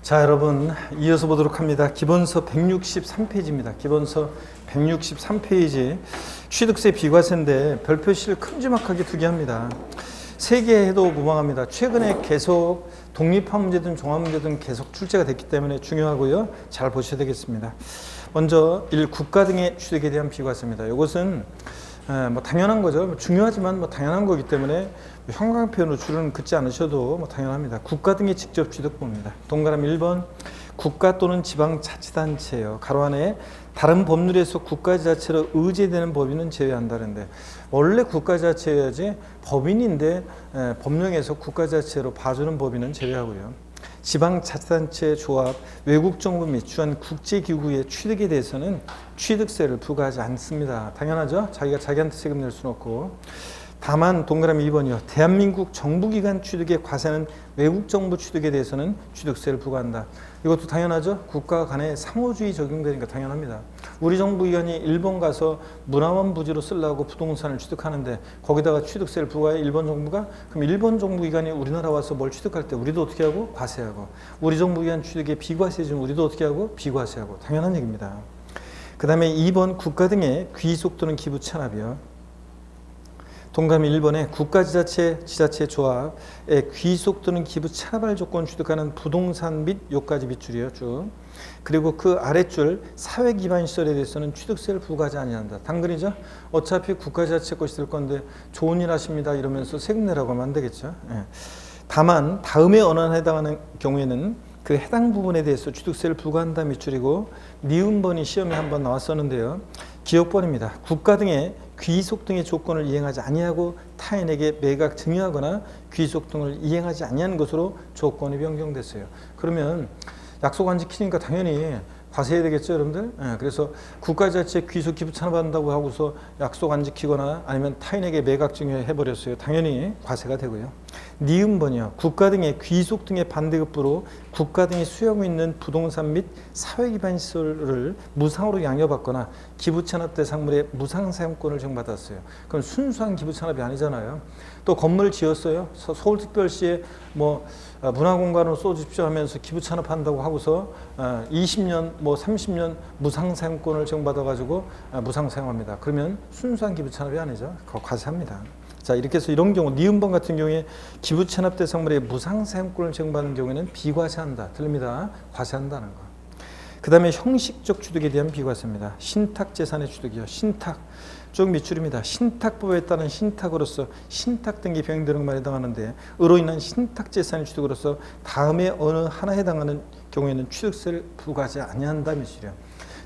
자, 여러분 이어서 보도록 합니다. 기본서 163페이지입니다. 기본서 163페이지 취득세 비과세인데 별표시를 큼지막하게 두게 합니다. 세 개 해도 무방합니다. 최근에 계속 독립화 문제든 종합 문제든 계속 출제가 됐기 때문에 중요하고요. 잘 보셔야 되겠습니다. 먼저 1. 국가 등의 취득에 대한 비과세입니다. 이것은 뭐 당연한 거죠. 중요하지만 뭐 당연한 거기 때문에 형광펜으로 줄은 긋지 않으셔도 뭐 당연합니다. 국가 등의 직접 취득법입니다. 동그라미 1번 국가 또는 지방자치단체예요. 가로 안에 다른 법률에서 국가자치로 의제되는 법인은 제외한다는데 원래 국가자치여야지 법인인데 법령에서 국가자치로 봐주는 법인은 제외하고요. 지방자치단체 조합, 외국정부 및 주한 국제기구의 취득에 대해서는 취득세를 부과하지 않습니다. 당연하죠. 자기가 자기한테 세금 낼 수는 없고. 다만 동그라미 2번이요. 대한민국 정부기관 취득의 과세는 외국정부 취득에 대해서는 취득세를 부과한다. 이것도 당연하죠. 국가 간의 상호주의 적용되니까 당연합니다. 우리 정부기관이 일본 가서 문화원 부지로 쓰려고 부동산을 취득하는데 거기다가 취득세를 부과해 일본 정부가? 그럼 일본 정부기관이 우리나라 와서 뭘 취득할 때 우리도 어떻게 하고? 과세하고. 우리 정부기관 취득에 비과세 중 우리도 어떻게 하고? 비과세하고. 당연한 얘기입니다. 그 다음에 2번 국가 등의 귀속 또는 기부 찬합이요. 동그라미 1번에 국가지자체, 지자체 조합의 귀속 또는 기부 찬합할 조건 취득하는 부동산 및 요까지 밑줄이에요. 쭉. 그리고 그 아랫줄 사회기반시설에 대해서는 취득세를 부과하지 아니한다. 당근이죠. 어차피 국가지자체 것이 될 건데 좋은 일 하십니다 이러면서 세금 내라고 하면 안 되겠죠. 예. 다만 다음에 언어에 해당하는 경우에는 그 해당 부분에 대해서 취득세를 부과한다 밑줄이고 니은번이 시험에 한번 나왔었는데요. 기억번입니다. 국가 등의 귀속 등의 조건을 이행하지 아니하고 타인에게 매각 증여하거나 귀속 등을 이행하지 아니한 것으로 조건이 변경됐어요. 그러면 약속 안 지키니까 당연히 과세해야 되겠죠, 여러분들? 예, 그래서 국가자체 귀속 기부 찬합한다고 하고서 약속 안 지키거나 아니면 타인에게 매각 증여해버렸어요. 당연히 과세가 되고요. 니은번이요. 국가 등의 귀속 등의 반대급부로 국가 등이 수용하고 있는 부동산 및 사회기반 시설을 무상으로 양여받거나 기부 찬합 대상물의 무상 사용권을 정받았어요. 그럼 순수한 기부 찬합이 아니잖아요. 또 건물 지었어요. 서울특별시에 뭐 문화공간으로 써주십시오 하면서 기부 찬합한다고 하고서 20년 뭐 30년 무상 사용권을 정받아가지고 무상 사용합니다. 그러면 순수한 기부 찬합이 아니죠. 그거 과세합니다. 자, 이렇게 해서 이런 경우 니은번 같은 경우에 기부 찬합 대상물의 무상 사용권을 제공받는 경우에는 비과세한다. 들립니다. 과세한다는 거. 그 다음에 형식적 취득에 대한 비과세입니다. 신탁재산의 취득이요. 신탁. 쭉 밑줄입니다. 신탁법에 따른 신탁으로서 신탁 등기 병행되는 해당하는데 으로 인한 신탁재산의 취득으로서 다음에 어느 하나에 해당하는 경우에는 취득세를 부과하지 아니한다 밑줄이요.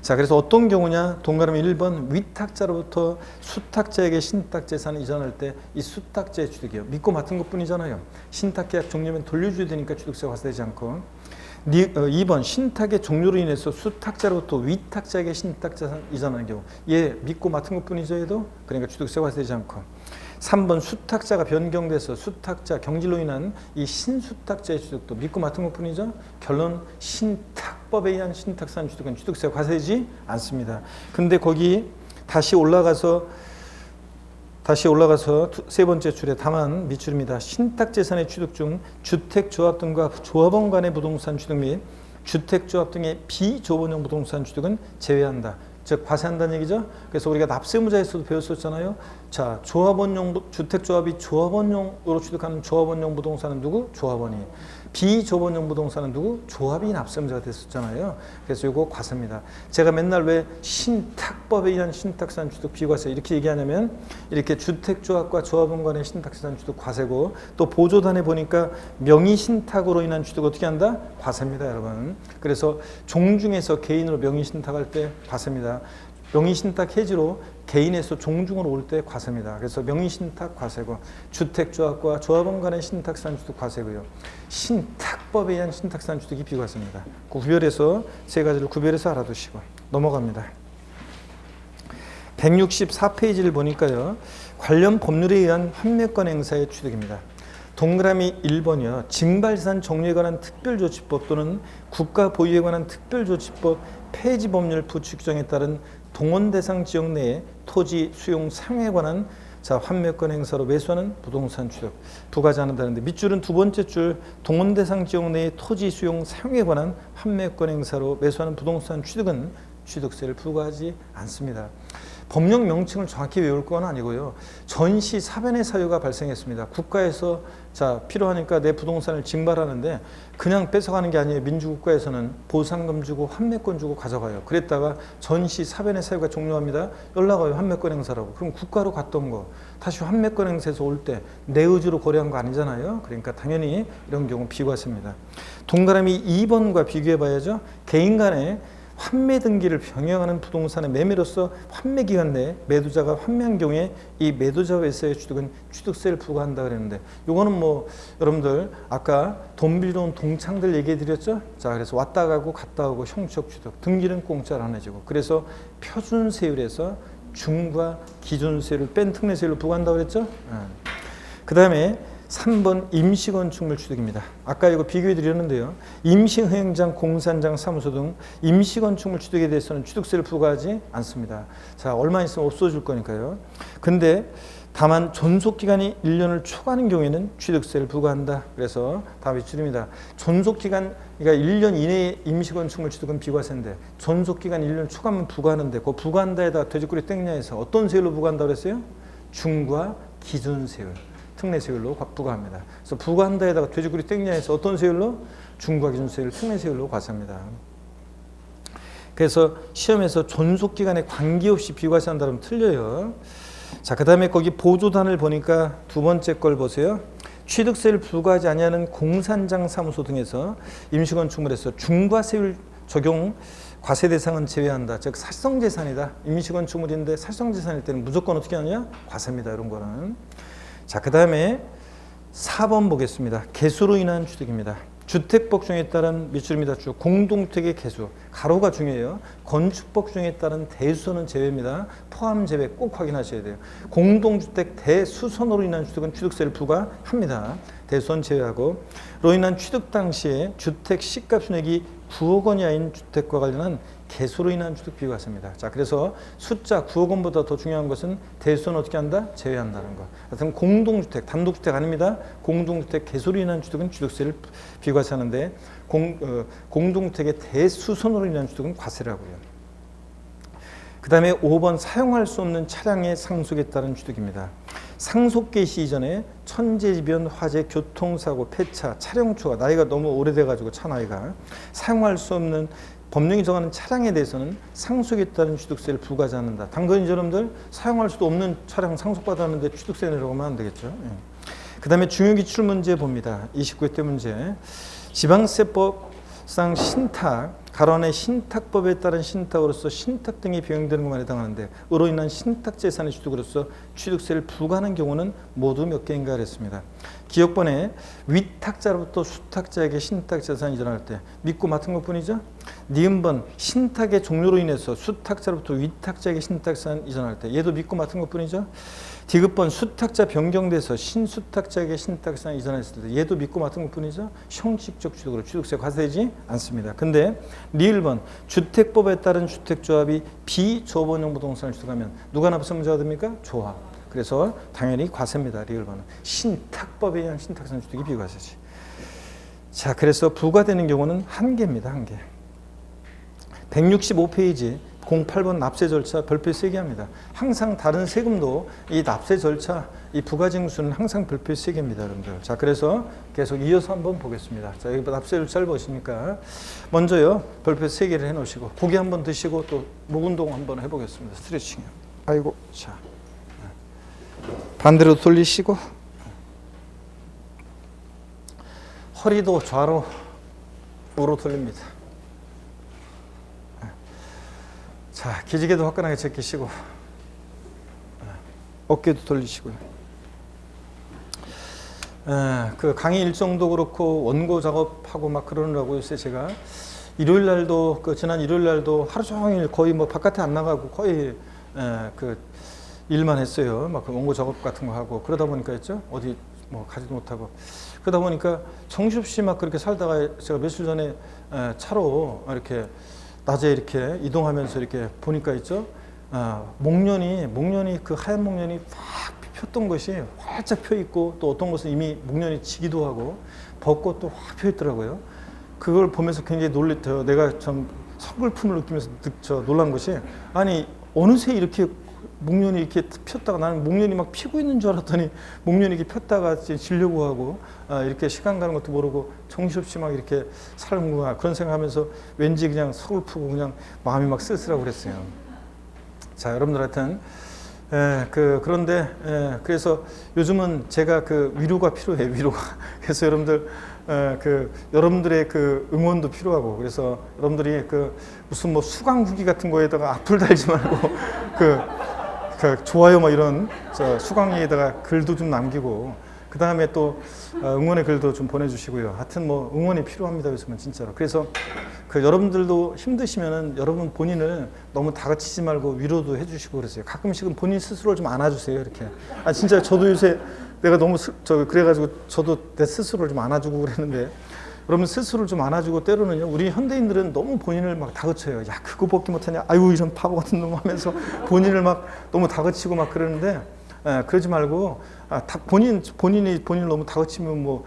자, 그래서 어떤 경우냐? 동그라미 1번 위탁자로부터 수탁자에게 신탁재산을 이전할 때 이 수탁자의 취득이요. 믿고 맡은 것뿐이잖아요. 신탁계약 종료면 돌려줘야 되니까 취득세가 과세되지 않고. 2번 신탁의 종료로 인해서 수탁자로부터 위탁자에게 신탁재산 이전하는 경우 얘 믿고 맡은 것뿐이죠. 얘도 그러니까 취득세가 과세되지 않고. 3번 수탁자가 변경돼서 수탁자 경질로 인한 이 신수탁자의 취득도 믿고 맡은 것뿐이죠. 결론 신탁법에 의한 신탁산 취득은 취득세가 과세되지 않습니다. 근데 거기 다시 올라가서 세 번째 줄에 다만 밑줄입니다. 신탁재산의 취득 중 주택조합 등과 조합원 간의 부동산 취득 및 주택조합 등의 비조합원용 부동산 취득은 제외한다. 즉 과세한다는 얘기죠. 그래서 우리가 납세무자에서도 배웠었잖아요. 자, 조합원용 주택조합이 조합원용으로 취득하는 조합원용 부동산은 누구? 조합원이. 비조합원용 부동산은 누구? 조합이 납세무자가 됐었잖아요. 그래서 이거 과세입니다. 제가 맨날 왜 신탁법에 의한 신탁산 취득 비과세 이렇게 얘기하냐면 이렇게 주택조합과 조합원 간의 신탁산 취득 과세고 또 보조단에 보니까 명의신탁으로 인한 취득 어떻게 한다? 과세입니다, 여러분. 그래서 종중에서 개인으로 명의신탁할 때 과세입니다. 명의신탁 해지로 개인에서 종중으로 올 때 과세입니다. 그래서 명의신탁 과세고 주택조합과 조합원 간의 신탁산 취득 과세고요. 신탁법에 의한 신탁산 취득이 비과세입니다. 구별해서 세 가지를 구별해서 알아두시고 넘어갑니다. 164페이지를 보니까요. 관련 법률에 의한 환매권 행사의 취득입니다. 동그라미 1번이요. 징발산 종류에 관한 특별조치법 또는 국가 보유에 관한 특별조치법 폐지법률 부추 규정에 따른 동원 대상 지역 내의 토지 수용 사용에 관한 자, 환매권 행사로 매수하는 부동산 취득 부과하지 않는다는데, 밑줄은 두 번째 줄 동원 대상 지역 내의 토지 수용 사용에 관한 환매권 행사로 매수하는 부동산 취득은 취득세를 부과하지 않습니다. 법령 명칭을 정확히 외울 건 아니고요. 전시 사변의 사유가 발생했습니다. 국가에서 자 필요하니까 내 부동산을 증발하는데 그냥 뺏어가는 게 아니에요. 민주국가에서는 보상금 주고 환매권 주고 가져가요. 그랬다가 전시 사변의 사유가 종료합니다. 연락 와요. 환매권 행사라고. 그럼 국가로 갔던 거 다시 환매권 행사에서 올 때 내 의지로 거래한 거 아니잖아요. 그러니까 당연히 이런 경우 비과세입니다. 동그라미 2번과 비교해 봐야죠. 개인 간의 환매 등기를 병행하는 부동산의 매매로서 환매 기간 내에 매도자가 환매한 경우에 이 매도자 외세의 취득은 취득세를 부과한다 그랬는데, 요거는 뭐 여러분들 아까 돈 빌려 온 동창들 얘기해 드렸죠. 자, 그래서 왔다 가고 갔다 오고 형식 취득, 등기는 공짜로 안 해주고, 그래서 표준세율에서 중과 기준세율을 뺀 특례세율을 부과한다고 그랬죠. 그 다음에 3번 임시건축물 취득입니다. 아까 이거 비교해 드렸는데요. 임시흥행장, 공산장, 사무소 등 임시건축물 취득에 대해서는 취득세를 부과하지 않습니다. 자, 얼마 있으면 없어질 거니까요. 근데 다만 존속기간이 1년을 초과하는 경우에는 취득세를 부과한다. 그래서 다음에 줄입니다. 존속기간, 그러니까 1년 이내에 임시건축물 취득은 비과세인데 존속기간 1년 초과하면 부과하는데, 그 부과한다에다 돼지꼬리 땡냐에서 어떤 세율로 부과한다고 그랬어요? 중과 기준세율. 특례세율로 부과합니다. 그래서 부과한다에다가 돼지꼬리 땡냐에서 어떤 세율로? 중과 기준세율, 특례세율로 과세합니다. 그래서 시험에서 존속기간에 관계없이 비과세한다면 틀려요. 자, 그 다음에 거기 보조단을 보니까 두 번째 걸 보세요. 취득세를 부과하지 아니하는 공산장, 사무소 등에서 임시건축물에서 중과세율 적용 과세 대상은 제외한다. 즉 사실성재산이다. 임시건축물인데 사실성재산일 때는 무조건 어떻게 하냐? 과세입니다. 이런 거는. 자, 그 다음에 4번 보겠습니다. 개수로 인한 취득입니다. 주택법 중에 따른 밑줄입니다. 쭉 공동주택의 개수, 가로가 중요해요. 건축법 중에 따른 대수선은 제외입니다. 포함 제외 꼭 확인하셔야 돼요. 공동주택 대수선으로 인한 취득은 취득세를 부과합니다. 대수선 제외하고, 로 인한 취득 당시에 주택 시가 순액이 9억 원이 아닌 주택과 관련한 개수로 인한 취득 비과세입니다. 자, 그래서 숫자 9억 원보다 더 중요한 것은 대수는 어떻게 한다? 제외한다는 거. 하여튼 공동주택, 단독주택 아닙니다. 공동주택 개수로 인한 취득은 취득세를 비과세하는데 공동주택의 대수선으로 인한 취득은 과세라고요. 그 다음에 5번 사용할 수 없는 차량의 상속에 따른 취득입니다. 상속 개시 이전에 천재지변, 화재, 교통사고, 폐차, 차량 초과, 나이가 너무 오래돼가지고 차 나이가 사용할 수 없는 법령이 정하는 차량에 대해서는 상속에 따른 취득세를 부과하지 않는다. 당연히 여러분들 사용할 수도 없는 차량 상속받았는데 취득세 내라고 하면 안 되겠죠. 그 다음에 중요기출 문제 봅니다. 29회 때 문제. 지방세법상 신탁, 가론의 신탁법에 따른 신탁으로서 신탁 등이 병행되는 것만 해당하는데, 으로 인한 신탁 재산의 취득으로서 취득세를 부과하는 경우는 모두 몇 개인가 그랬습니다. 기억번에 위탁자로부터 수탁자에게 신탁 재산이 이전할 때 믿고 맡은 것뿐이죠. 니은번 신탁의 종료로 인해서 수탁자로부터 위탁자에게 신탁 재산 이전할 때 얘도 믿고 맡은 것뿐이죠. 디귿번 수탁자 변경돼서 신수탁자에게 신탁 재산 이전했을 때 얘도 믿고 맡은 것뿐이죠. 형식적 취득으로 취득세 과세되지 않습니다. 근데 리을번 주택법에 따른 주택조합이 비조합원용 부동산을 취득하면 누가 납세 문제가 됩니까? 조합. 그래서 당연히 과세입니다. 리을번은 신탁법에 의한 신탁산 취득이 비과세지. 자, 그래서 부과되는 경우는 한 개입니다. 한 개. 165페이지 08번 납세 절차 별표에 세게 합니다. 항상 다른 세금도 이 납세 절차, 이 부가징수는 항상 별표에 세게 합니다, 여러분들. 자, 그래서 계속 이어서 한번 보겠습니다. 자, 여기 납세 절차를 보시니까 먼저요 별표 세 개를 해놓으시고 고기 한번 드시고 또 목 운동 한번 해보겠습니다. 스트레칭. 아이고, 자 반대로 돌리시고 허리도 좌로 우로 돌립니다. 자, 기지개도 화끈하게 제끼시고 어깨도 돌리시고요. 그 강의 일정도 그렇고 원고 작업하고 막 그러느라고 요새 제가 일요일 날도 지난 일요일 날도 하루 종일 거의 뭐 바깥에 안 나가고 거의 그 일만 했어요. 막 그 원고 작업 같은 거 하고 그러다 보니까 있죠. 어디 뭐 가지도 못하고 그러다 보니까 정신없이 막 그렇게 살다가 제가 며칠 전에 차로 이렇게 낮에 이렇게 이동하면서 이렇게 보니까 있죠. 목련이 그 하얀 목련이 막 폈던 것이 활짝 펴 있고 또 어떤 것은 이미 목련이 지기도 하고 벚꽃도 확 펴 있더라고요. 그걸 보면서 굉장히 놀랬어요. 내가 참 서글픔을 느끼면서 놀란 것이, 아니 어느새 이렇게 목련이 이렇게 폈다가, 나는 목련이 막 피고 있는 줄 알았더니 목련이 이렇게 폈다가 지려고 하고 이렇게 시간 가는 것도 모르고 정신없이 막 이렇게 살는구나, 그런 생각하면서 왠지 그냥 서글프고 그냥 마음이 막 쓸쓸하고 그랬어요. 자, 여러분들 하여튼 그런데 그래서 요즘은 제가 그 위로가 필요해요. 위로가. 그래서 여러분들 여러분들의 그 응원도 필요하고, 그래서 여러분들이 그 무슨 뭐 수강 후기 같은 거에다가 악플 달지 말고 그 좋아요 뭐 이런 수강에다가 글도 좀 남기고, 그 다음에 또 응원의 글도 좀 보내주시고요. 하여튼 뭐 응원이 필요합니다. 요즘은 진짜로. 그래서 여러분들도 힘드시면은 여러분 본인을 너무 다그치지 말고 위로도 해주시고 그러세요. 가끔씩은 본인 스스로 좀 안아주세요. 이렇게. 진짜 저도 요새 내가 너무 그래가지고 저도 내 스스로를 좀 안아주고 그랬는데, 여러분 스스로를 좀 안아주고, 때로는요 우리 현대인들은 너무 본인을 막 다그쳐요. 야, 그거 벗기 못하냐, 아유 이런 바보 같은 놈 하면서 본인을 막 너무 다그치고 막 그러는데, 그러지 말고 본인이 본인을 너무 다그치면 뭐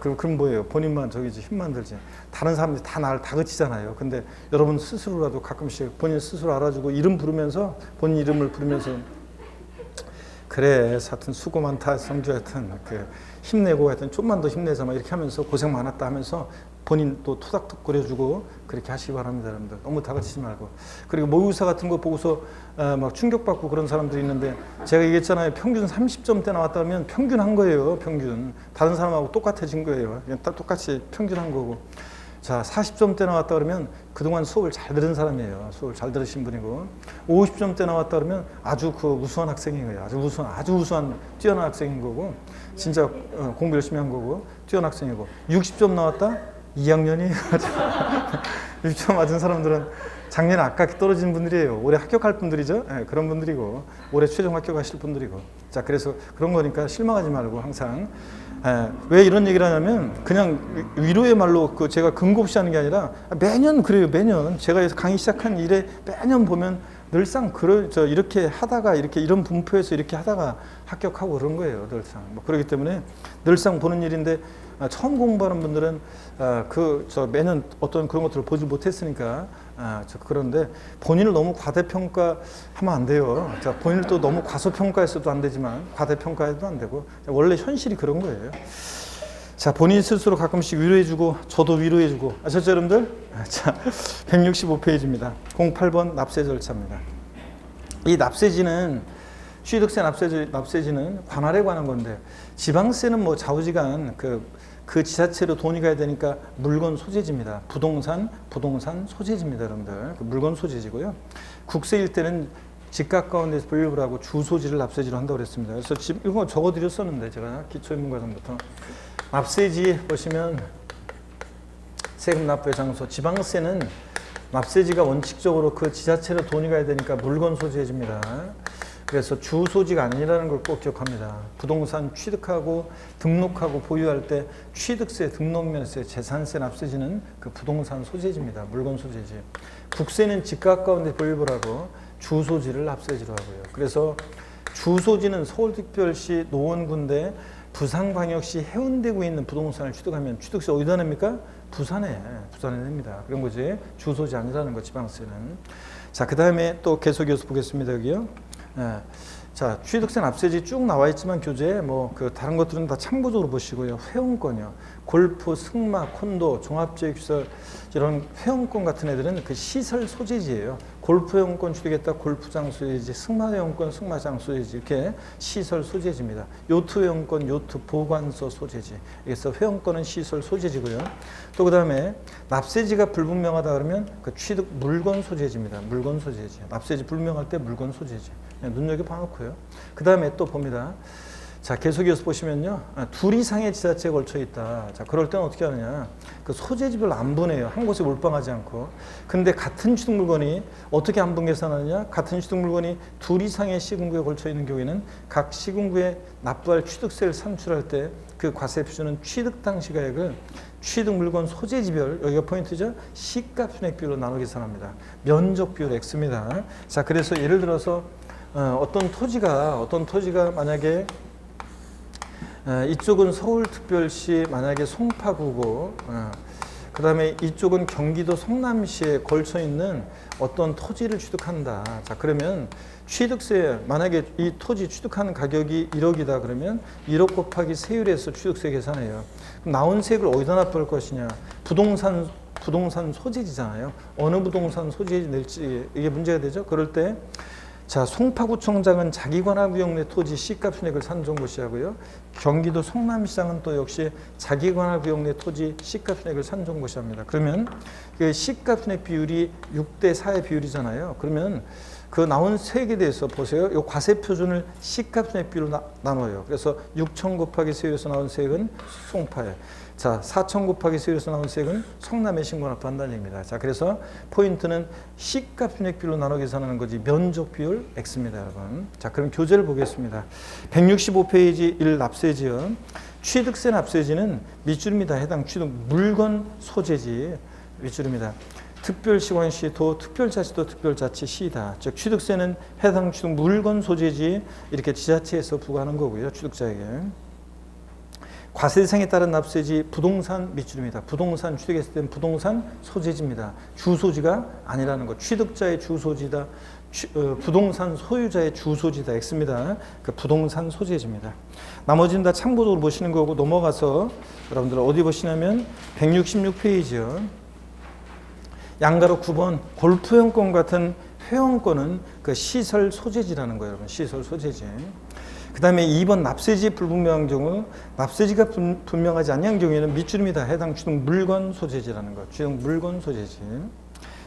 그럼 뭐예요? 본인만 힘만 들지. 다른 사람들이 다 나를 다그치잖아요. 근데 여러분 스스로라도 가끔씩 본인 스스로 알아주고 이름 부르면서, 본인 이름을 부르면서, 그래 하여튼 수고 많다 성주, 하여튼 힘내고 하여튼 좀만 더 힘내자 막 이렇게 하면서 고생 많았다 하면서 본인 또 토닥토닥거려주고 그렇게 하시기 바랍니다. 여러분들 너무 다그치지 말고. 그리고 모의고사 같은 거 보고서 막 충격받고 그런 사람들이 있는데, 제가 얘기했잖아요. 평균 30점대 나왔다면 평균한 거예요. 평균. 다른 사람하고 똑같아진 거예요. 그냥 똑같이 평균한 거고. 자, 40점대 나왔다 그러면 그동안 수업을 잘 들은 사람이에요. 수업을 잘 들으신 분이고, 50점대 나왔다 그러면 아주 우수한 학생인 거예요. 아주 우수한 뛰어난 학생인 거고, 진짜 공부 열심히 한 거고 뛰어난 학생이고, 60점 나왔다? 2학년이 60점 맞은 사람들은 작년에 아깝게 떨어진 분들이에요. 올해 합격할 분들이죠. 그런 분들이고, 올해 최종 합격하실 분들이고. 자, 그래서 그런 거니까 실망하지 말고 항상. 왜 이런 얘기를 하냐면, 그냥 위로의 말로 제가 근거 없이 하는 게 아니라 매년 그래요. 매년 제가 강의 시작한 이래 매년 보면 늘상 이렇게 하다가 이런 분포에서 이렇게 하다가 합격하고 그런 거예요. 늘상. 그렇기 때문에 늘상 보는 일인데, 처음 공부하는 분들은 매년 어떤 그런 것들을 보지 못했으니까 그런데 본인을 너무 과대평가하면 안 돼요. 자, 본인을 또 너무 과소평가해서도 안 되지만 과대평가해도 안 되고, 원래 현실이 그런 거예요. 자, 본인 스스로 가끔씩 위로해주고 저도 위로해주고. 아셨죠 여러분들? 자, 165페이지입니다. 08번 납세 절차입니다. 이 납세지는, 취득세 납세지는 관할에 관한 건데, 지방세는 뭐 좌우지간 그 지자체로 돈이 가야 되니까 물건 소재지입니다. 부동산 소재지입니다, 여러분들. 물건 소재지고요. 국세일 때는 집 가까운 데서 분류를 하고 주소지를 납세지로 한다고 그랬습니다. 그래서 이거 적어드렸었는데, 제가 기초인문과정부터 납세지 보시면 세금 납부의 장소, 지방세는 납세지가 원칙적으로 그 지자체로 돈이 가야 되니까 물건 소재지입니다. 그래서 주소지가 아니라는 걸 꼭 기억합니다. 부동산 취득하고 등록하고 보유할 때 취득세, 등록면세, 재산세 납세지는 그 부동산 소재지입니다. 물건 소재지. 국세는 집 가까운 데 보유를 하고 주소지를 납세지로 하고요. 그래서 주소지는 서울특별시 노원구인데 부산광역시 해운대구에 있는 부동산을 취득하면 취득세 어디다 냅니까? 부산에 냅니다. 그런 거지. 주소지 아니라는 거, 지방세는. 자, 그 다음에 또 계속 이어서 보겠습니다. 여기요. 자, 취득세 납세지 쭉 나와 있지만 교재에 다른 것들은 다 참고적으로 보시고요. 회원권이요. 골프, 승마, 콘도, 종합체육시설, 이런 회원권 같은 애들은 그 시설 소재지예요. 골프 회원권 취득했다, 골프장 소재지, 승마 회원권, 승마장 소재지, 이렇게 시설 소재지입니다. 요트 회원권, 요트 보관소 소재지. 그래서 회원권은 시설 소재지고요. 또 그 다음에 납세지가 불분명하다 그러면 그 취득 물건 소재지입니다. 물건 소재지. 납세지 불명할 때 물건 소재지. 눈여겨봐놓고요. 그 다음에 또 봅니다. 자, 계속 이어서 보시면요. 둘 이상의 지자체에 걸쳐 있다. 자, 그럴 때는 어떻게 하느냐. 그 소재지별로 안 분해요. 한 곳에 몰빵하지 않고. 근데 같은 취득 물건이 어떻게 안 분 계산하느냐. 같은 취득 물건이 둘 이상의 시군구에 걸쳐 있는 경우에는 각 시군구에 납부할 취득세를 산출할 때 그 과세 표준은 취득 당시 가액을 취득 물건 소재지별, 여기가 포인트죠. 시가 순액비율로 나눠 계산합니다. 면적 비율 X입니다. 자, 그래서 예를 들어서 어떤 토지가 만약에 이쪽은 서울특별시 만약에 송파구고 그 다음에 이쪽은 경기도 성남시에 걸쳐 있는 어떤 토지를 취득한다. 자, 그러면 취득세, 만약에 이 토지 취득하는 가격이 1억이다 그러면 1억 곱하기 세율에서 취득세 계산해요. 그럼 나온 세액을 어디다 납부할 것이냐? 부동산 소재지잖아요. 어느 부동산 소재지 낼지 이게 문제가 되죠. 그럴 때 자, 송파구청장은 자기 관할구역 내 토지 시가 순액을 산정고시하고요. 경기도 성남시장은 또 역시 자기 관할구역 내 토지 시가 순액을 산정고시합니다. 그러면 그 시가 순액 비율이 6대 4의 비율이잖아요. 그러면 그 나온 세액에 대해서 보세요. 이 과세 표준을 시가 순액 비율로 나눠요. 그래서 6천 곱하기 세율에서 나온 세액은 송파에, 자, 4천 곱하기 세율에서 나온 세액은 성남에 신고납부한다는 얘기입니다. 자, 그래서 포인트는 시가 순액 비율로 나눠 계산하는 거지 면적 비율 X입니다, 여러분. 자, 그럼 교재를 보겠습니다. 165페이지 1 납세지요. 취득세 납세지는 밑줄입니다. 해당 취득 물건 소재지 밑줄입니다. 특별시관시 도 특별자치도 특별자치시다. 즉 취득세는 해당 취득 물건 소재지 이렇게 지자체에서 부과하는 거고요. 취득자에게. 과세 대상에 따른 납세지 부동산 밑줄입니다. 부동산 취득했을 때는 부동산 소재지입니다. 주소지가 아니라는 것. 취득자의 주소지다. 부동산 소유자의 주소지다. X입니다. 그 부동산 소재지입니다. 나머지는 다 참고적으로 보시는 거고 넘어가서 여러분들 어디 보시냐면 166페이지요. 양가로 9번 골프회원권 같은 회원권은 그 시설 소재지라는 거예요. 여러분. 시설 소재지. 그 다음에 2번 납세지 불분명한 경우 납세지가 분명하지 않은 경우에는 밑줄입니다. 해당 취득 물건 소재지라는 거. 취득 물건 소재지.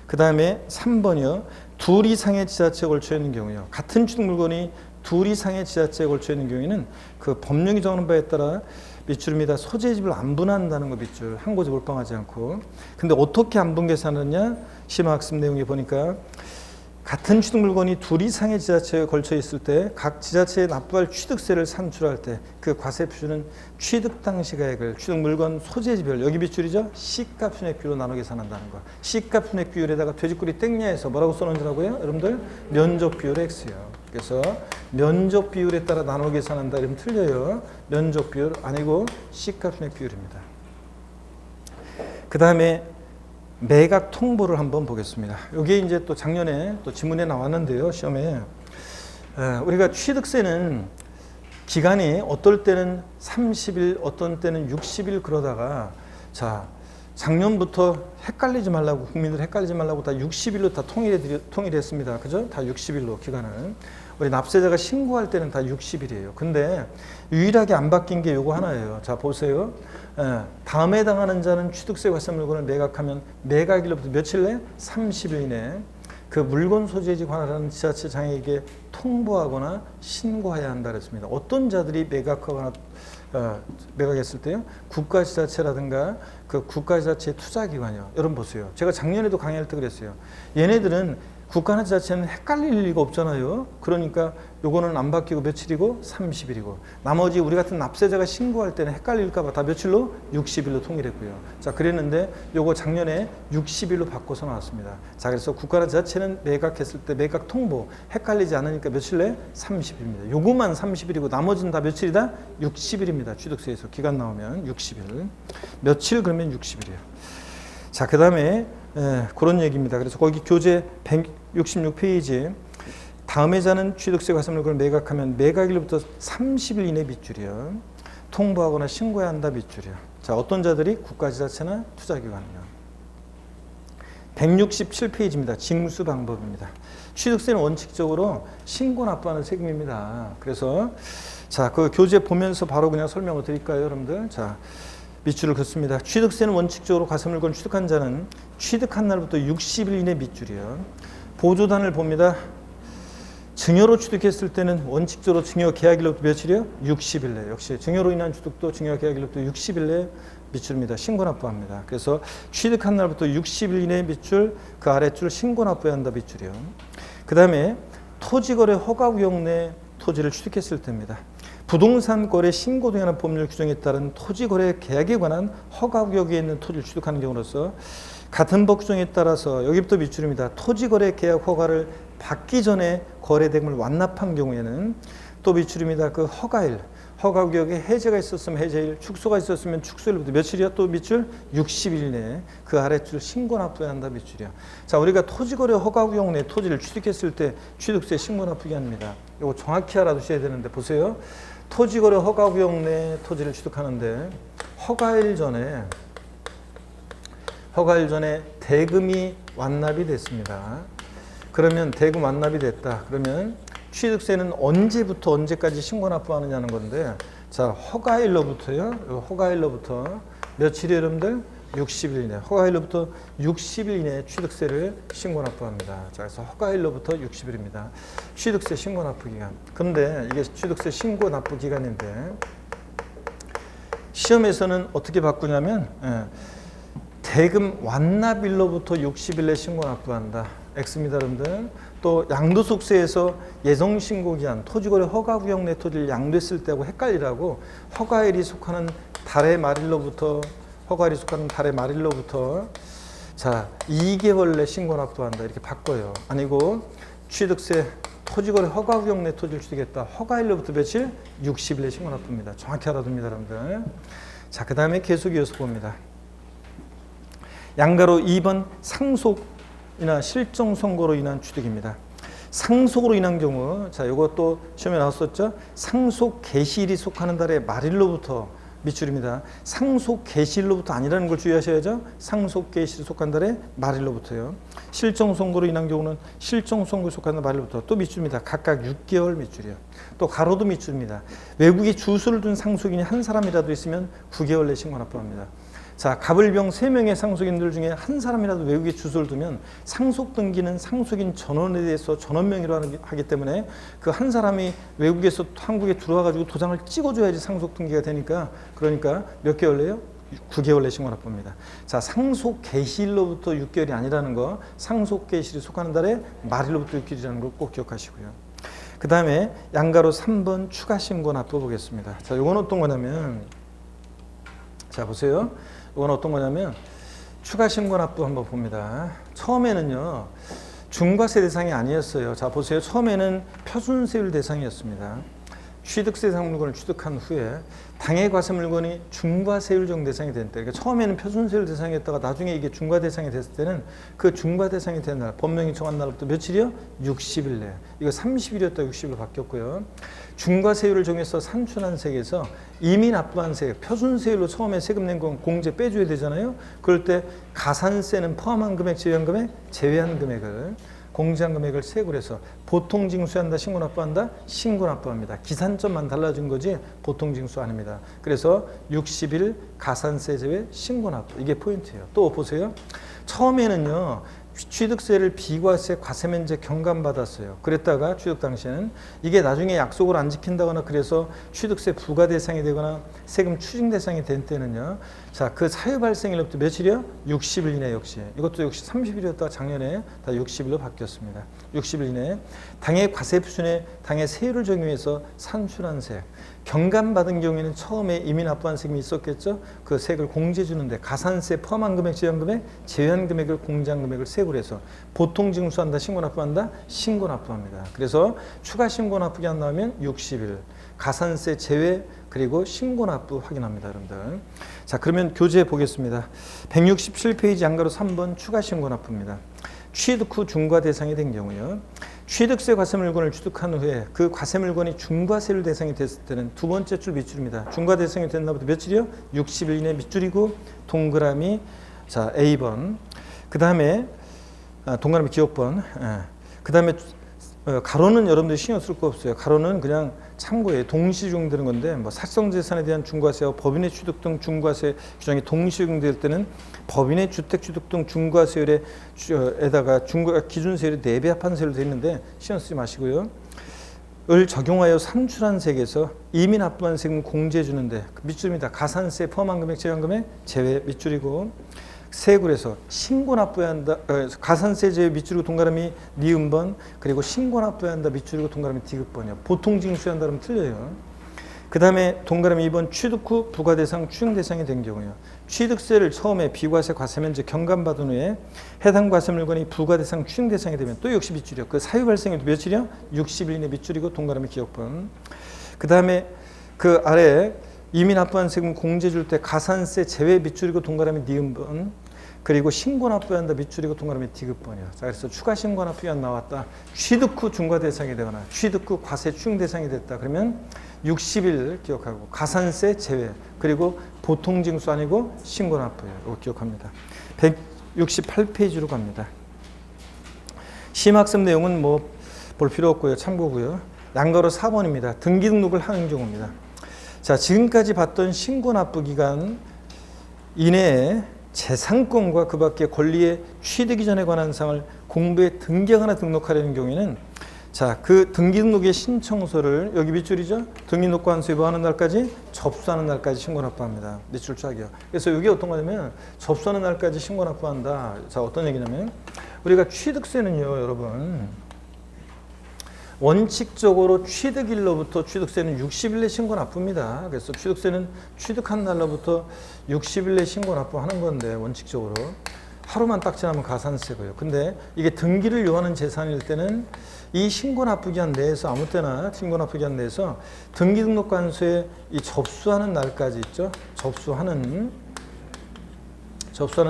그 다음에 3번이요. 둘 이상의 지자체에 걸쳐 있는 경우요. 같은 취득 물건이 둘 이상의 지자체에 걸쳐 있는 경우에는 그 법령이 정하는 바에 따라 밑줄입니다. 소재집을 안 분한다는 거 밑줄. 한 곳에 몰빵하지 않고. 근데 어떻게 안 분 계산하느냐? 심화학습 내용에 보니까 같은 취득 물건이 둘 이상의 지자체에 걸쳐 있을 때 각 지자체에 납부할 취득세를 산출할 때 그 과세 표준은 취득 당시 가액을 취득 물건 소재지별 여기 밑줄이죠. 시가 순액 비율로 나눠 계산한다는 거. 시가 순액 비율에다가 돼지꼬리 땡냐해서 뭐라고 써놓은지라고요? 여러분들 면적 비율 X요. 그래서 면적 비율에 따라 나눠 계산한다 이러면 틀려요. 면적 비율 아니고 시가 순액 비율입니다. 그 다음에 매각 통보를 한번 보겠습니다. 이게 이제 또 작년에 또 지문에 나왔는데요. 시험에. 우리가 취득세는 기간이 어떨 때는 30일, 어떤 때는 60일 그러다가 자, 작년부터 헷갈리지 말라고 국민들 헷갈리지 말라고 다 60일로 다 통일했습니다. 그죠? 다 60일로 기간을. 우리 납세자가 신고할 때는 다 60일이에요. 근데 유일하게 안 바뀐 게 요거 하나예요. 자, 보세요. 다음에 해당하는 자는 취득세 과세 물건을 매각하면 매각일로부터 며칠 내? 30일 이내 그 물건 소재지 관할하는 지자체장에게 통보하거나 신고해야 한다 그랬습니다. 어떤 자들이 매각하거나 매각했을 때요? 국가지자체라든가 그 국가지자체 투자기관이요. 여러분 보세요. 제가 작년에도 강의할 때 그랬어요. 얘네들은 국가나 지자체는 헷갈릴 리가 없잖아요. 그러니까 요거는 안 바뀌고 며칠이고 30일이고 나머지 우리 같은 납세자가 신고할 때는 헷갈릴까 봐 다 며칠로? 60일로 통일했고요. 자, 그랬는데 요거 작년에 60일로 바꿔서 나왔습니다. 자, 그래서 국가나 지자체는 매각했을 때 매각 통보 헷갈리지 않으니까 며칠 내? 30일입니다. 요거만 30일이고 나머지는 다 며칠이다? 60일입니다. 취득세에서 기간 나오면 60일. 며칠 그러면 60일이에요. 자, 그 다음에 그런 얘기입니다. 그래서 거기 교재 166페이지 다음 해자는 취득세 과세 물건을 매각하면 매각일로부터 30일 이내 밑줄이요. 통보하거나 신고해야 한다 밑줄이요. 자, 어떤 자들이 국가지자체나 투자기관이요. 167페이지입니다. 징수 방법입니다. 취득세는 원칙적으로 신고 납부하는 세금입니다. 그래서 자, 그 교재 보면서 바로 그냥 설명을 드릴까요, 여러분들? 자, 밑줄을 긋습니다. 취득세는 원칙적으로 과세 물건 취득한 자는 취득한 날부터 60일 이내 밑줄이요. 보조단을 봅니다. 증여로 취득했을 때는 원칙적으로 증여 계약일로부터 며칠이요? 60일 내. 역시 증여로 인한 취득도 증여 계약일로부터 60일 내 밑줄입니다. 신고 납부합니다. 그래서 취득한 날부터 60일 이내 밑줄, 그 아랫줄 신고 납부해야 한다 밑줄이요. 그 다음에 토지거래 허가구역 내 토지를 취득했을 때입니다. 부동산 거래 신고 등에 관한 법률 규정에 따른 토지거래 계약에 관한 허가구역에 있는 토지를 취득하는 경우로서 같은 법 규정에 따라서 여기부터 밑줄입니다. 토지거래 계약 허가를 받기 전에 거래대금을 완납한 경우에는 또 밑줄입니다. 그 허가일, 허가구역에 해제가 있었으면 해제일, 축소가 있었으면 축소일부터 며칠이야? 또 밑줄 60일 내에 그 아래줄 신고 납부해야 한다 밑줄이야. 자, 우리가 토지거래 허가구역 내 토지를 취득했을 때 취득세 신고 납부기 합니다. 이거 정확히 알아두셔야 되는데 보세요. 토지거래 허가구역 내 토지를 취득하는데 허가일 전에 대금이 완납이 됐습니다. 그러면 대금 완납이 됐다. 그러면 취득세는 언제부터 언제까지 신고 납부하느냐는 건데, 자, 허가일로부터요. 허가일로부터 며칠이 여러분들? 60일 이내. 허가일로부터 60일 이내에 취득세를 신고 납부합니다. 자, 그래서 허가일로부터 60일입니다. 취득세 신고 납부 기간. 근데 이게 취득세 신고 납부 기간인데 시험에서는 어떻게 바꾸냐면 대금 완납일로부터 60일 내 신고 납부한다. X입니다, 여러분들. 또 양도소득세에서 예정신고기한 토지거래 허가구역 내 토지를 양도했을 때하고 헷갈리라고 허가일이 속하는 달의 말일로부터 자 2개월 내 신고 납부한다 이렇게 바꿔요. 아니고 취득세 토지거래 허가구역 내 토지를 취득했다. 허가일로부터 며칠? 60일 내 신고 납부입니다. 정확히 알아둡니다, 여러분들. 자, 그 다음에 계속 이어서 봅니다. 양가로 2번 상속이나 실정 선고로 인한 취득입니다. 상속으로 인한 경우, 자, 이것도 시험에 나왔었죠. 상속 개시일이 속하는 달의 말일로부터 밑줄입니다. 상속 개시일로부터 아니라는 걸 주의하셔야죠. 상속 개시일이 속한 달의 말일로부터요. 실정 선고로 인한 경우는 실정 선고에 속하는 말일로부터 또 밑줄입니다. 각각 6개월 밑줄이요. 또 가로도 밑줄입니다. 외국에 주소를 둔 상속인이 한 사람이라도 있으면 9개월 내 신고 납부합니다. 자, 갑을병 3명의 상속인들 중에 한 사람이라도 외국에 주소를 두면 상속 등기는 상속인 전원에 대해서 전원 명의로 하기 때문에 그 한 사람이 외국에서 한국에 들어와 가지고 도장을 찍어줘야지 상속 등기가 되니까, 그러니까 몇 개월 내요? 9개월 내 신고 납부입니다. 자, 상속 개시일로부터 6개월이 아니라는 거, 상속 개시일이 속하는 달에 말일로부터 6개월이라는 걸 꼭 기억하시고요. 그 다음에 양가로 3번 추가 신고 납부 보겠습니다. 자, 이건 어떤 거냐면, 자, 보세요. 이건 어떤 거냐면 추가 신고 납부 한번 봅니다. 처음에는요 중과세 대상이 아니었어요. 자, 보세요. 처음에는 표준세율 대상이었습니다. 취득세 대상 물건을 취득한 후에 당해 과세 물건이 중과세율적 대상이 된 때, 그러니까 처음에는 표준세율 대상이었다가 나중에 이게 중과 대상이 됐을 때는 그 중과 대상이 된 날, 법령이 정한 날부터 며칠이요? 60일 내. 이거 30일이었다 60일로 바뀌었고요. 중과세율을 정해서 산출한 세액에서 이미 납부한 세액, 표준세율로 처음에 세금 낸 건 공제 빼줘야 되잖아요. 그럴 때 가산세는 포함한 금액, 제외한 금액, 제외한 금액을 공제한 금액을 세액으로 해서 보통 징수한다, 신고 납부한다, 신고 납부합니다. 기산점만 달라진 거지 보통 징수 아닙니다. 그래서 60일 가산세 제외 신고 납부, 이게 포인트예요. 또 보세요. 처음에는요 취득세를 비과세 과세면제 경감받았어요. 그랬다가 취득 당시에는 이게 나중에 약속을 안 지킨다거나 그래서 취득세 부과 대상이 되거나 세금 추징 대상이 된 때는요. 자, 그 사유 발생일로부터 며칠이요? 60일 이내 역시. 이것도 역시 30일이었다가 작년에 다 60일로 바뀌었습니다. 60일 이내 당해 과세 표준에 당해 세율을 적용해서 산출한 세액. 경감받은 경우에는 처음에 이미 납부한 세금이 있었겠죠. 그 세액을 공제해 주는데 가산세 포함한 금액, 제외한 금액, 제외한 금액을 공제한 금액을 세액으로 해서 보통 징수한다, 신고 납부한다, 신고 납부합니다. 그래서 추가 신고 납부기 안 나오면 60일, 가산세 제외 그리고 신고 납부 확인합니다, 여러분들. 자, 그러면 교재 보겠습니다. 167페이지 양가로 3번 추가 신고 납부입니다. 취득 후 중과 대상이 된 경우요. 취득세 과세 물건을 취득한 후에 그 과세 물건이 중과세율 대상이 됐을 때는 두 번째 줄 밑줄입니다. 중과 대상이 된 날부터 며칠이요? 60일 이내 밑줄이고 동그라미, 자, A번. 그 다음에 동그라미 기억번. 그 다음에 가로는 여러분들이 신경 쓸 거 없어요. 가로는 그냥 참고에 동시 적용되는 건데, 뭐 사성재산에 대한 중과세와 법인의 취득 등 중과세 규정이 동시 적용될 때는 법인의 주택 취득 등 중과세율에다가 기준세율이 4배 합한 세율로 되어 있는데 신경 쓰지 마시고요. 을 적용하여 산출한 세액에서 이미 납부한 세금 공제해 주는데 밑줄입니다. 가산세 포함한 금액, 제외한 금액, 제외 밑줄이고 세액을 해서 신고 납부해야 한다. 가산세 제외 밑줄이고 동그라미 니은번, 그리고 신고 납부해야 한다 밑줄이고 동그라미 디귿번이요. 보통 징수해야 한다 그러면 틀려요. 그 다음에 동그라미 2번 취득 후 부과대상 추징대상이 된 경우요. 취득세를 처음에 비과세 과세면제 경감받은 후에 해당 과세 물건이 부과대상 추징대상이 되면 또 역시 밑줄이요. 그 사유 발생일도 며칠이요? 60일 이내 밑줄이고 동그라미 기억번. 그 다음에 그 아래 이미 납부한 세금 공제 줄 때 가산세 제외 밑줄이고 동그라미 니은번. 그리고 신고 납부해야 한다 밑줄이고 동그라미 디귿번이요. 자, 그래서 추가 신고 납부안 나왔다. 취득 후 중과 대상이 되거나 취득 후 과세 추징 대상이 됐다. 그러면 60일 기억하고 가산세 제외 그리고 보통징수 아니고 신고 납부예요. 이거 기억합니다. 168페이지로 갑니다. 심학습 내용은 뭐 볼 필요 없고요. 참고고요. 양가로 4번입니다. 등기 등록을 하는 경우입니다. 자, 지금까지 봤던 신고 납부 기간 이내에 재산권과 그 밖의 권리의 취득 이전에 관한 사항을 공부에 등기하거나 등록하려는 경우에는 자, 그 등기 등록의 신청서를 여기 밑줄이죠. 등기등록관 수입하는 날까지 접수하는 날까지 신고 납부합니다. 밑줄 쫙이요. 그래서 이게 어떤 거냐면 접수하는 날까지 신고 납부한다. 자, 어떤 얘기냐면 우리가 취득세는요, 여러분. 원칙적으로 취득일로부터 취득세는 60일 내 신고 납부입니다. 그래서 취득세는 취득한 날로부터 60일 내 신고 납부하는 건데 원칙적으로 하루만 딱 지나면 가산세고요. 근데 이게 등기를 요하는 재산일 때는 이 신고 납부 기한 내에서 아무 때나 신고 납부 기한 내에서 등기등록관서에 이 접수하는 날까지 있죠. 접수하는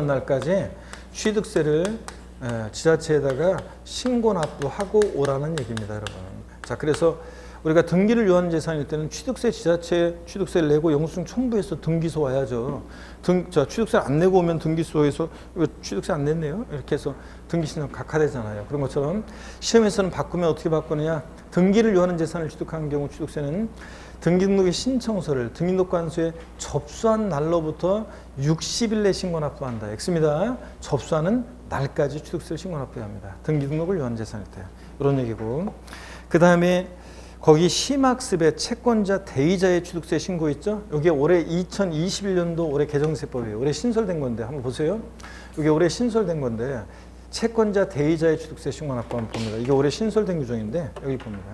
날까지 취득세를 지자체에다가 신고 납부하고 오라는 얘기입니다, 여러분. 자, 그래서 우리가 등기를 요하는 재산일 때는 취득세 지자체에 취득세를 내고 영수증 첨부해서 등기소 와야죠. 취득세를 안 내고 오면 등기소에서 이거 취득세 안 냈네요. 이렇게 해서 등기신청 각하되잖아요. 그런 것처럼 시험에서는 바꾸면 어떻게 바꾸느냐? 등기를 요하는 재산을 취득한 경우 취득세는 등기등록의 신청서를 등기등록관소에 접수한 날로부터 60일 내 신고 납부한다. X입니다. 접수하는 날까지 취득세를 신고 납부해야 합니다. 등기등록을 요하는 재산일 때. 이런 얘기고. 그 다음에 거기 심학습의 채권자 대의자의 취득세 신고 있죠? 이게 올해 2021년도 올해 개정세법이에요. 올해 신설된 건데 한번 보세요. 이게 올해 신설된 건데 채권자 대의자의 취득세 신고 납부 한번 봅니다. 이게 올해 신설된 규정인데 여기 봅니다.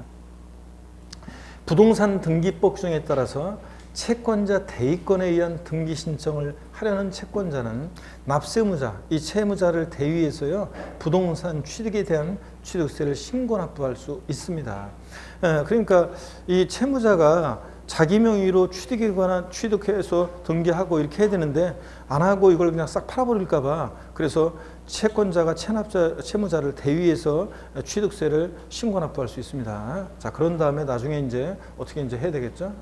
부동산 등기법 규정에 따라서 채권자 대의권에 의한 등기 신청을 하려는 채권자는 납세무자, 이 채무자를 대위해서요 부동산 취득에 대한 취득세를 신고 납부할 수 있습니다. 그러니까 이 채무자가 자기 명의로 취득이거나 취득해서 등기하고 이렇게 해야 되는데 안 하고 이걸 그냥 싹 팔아버릴까 봐 그래서 채권자가 채무자를 대위해서 취득세를 신고 납부할 수 있습니다. 자, 그런 다음에 나중에 이제 어떻게 이제 해야 되겠죠?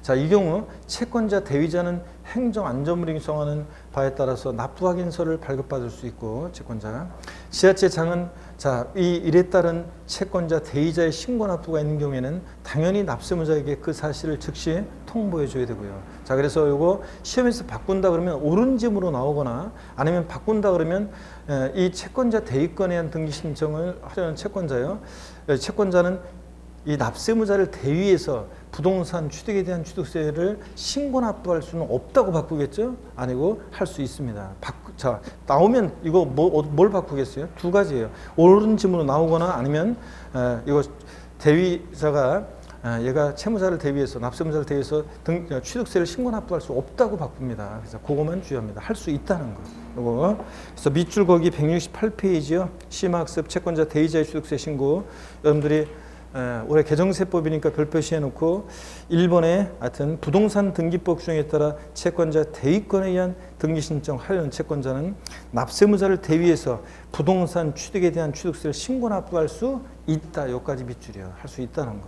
자, 이 경우 채권자 대위자는 행정안전물이 정하는 바에 따라서 납부 확인서를 발급받을 수 있고 채권자 지자체장은 자, 이 일에 따른 채권자 대위자의 신고 납부가 있는 경우에는 당연히 납세무자에게 그 사실을 즉시 통보해 줘야 되고요. 자, 그래서 요거 시험에서 바꾼다 그러면 오른짐으로 나오거나 아니면 바꾼다 그러면 이 채권자 대위권에 대한 등기 신청을 하려는 채권자요. 채권자는 이 납세무자를 대위해서 부동산 취득에 대한 취득세를 신고 납부할 수는 없다고 바꾸겠죠? 아니고 할 수 있습니다. 자, 나오면 이거 뭘 바꾸겠어요? 두 가지예요. 오른짐으로 나오거나 아니면 이거 대위자가 얘가 채무자를 대위해서 납세무자를 대위해서 취득세를 신고 납부할 수 없다고 바꿉니다. 그래서 그거만 주의합니다. 할 수 있다는 거. 요거. 그래서 밑줄 거기 168페이지요. 심학습 채권자 대위자의 취득세 신고. 여러분들이 올해 개정세법이니까 별표시 해놓고 1번에 하여튼 부동산 등기법 규정에 따라 채권자 대위권에 의한 등기 신청하려는 채권자는 납세무자를 대위해서 부동산 취득에 대한 취득세를 신고 납부할 수 있다. 여기까지 밑줄이요. 할 수 있다는 거.